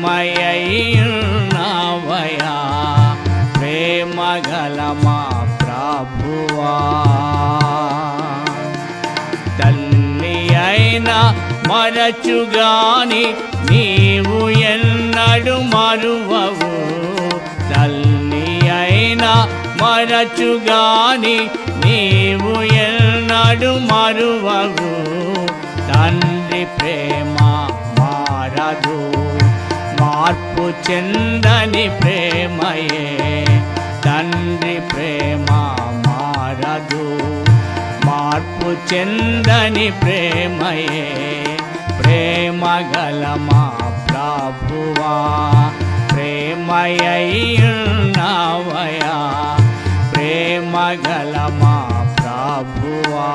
ప్రేమయ్యున్నావయా ప్రేమగల మా ప్రభువా. తల్లి అయినా మరచుగాని నీవు ఎన్నడు మరువవు. తల్లి అయినా మరచుగాని నీవు ఎన్నడు మరువవు. తండ్రి ప్రేమ మారదు, మార్పు చెందని ప్రేమయే. తండ్రి ప్రేమ మారదు, మార్పు చెందని ప్రేమయే. ప్రేమగల మా ప్రభువా ప్రేమయ్యున్నావయా ప్రేమగల మా ప్రభువా.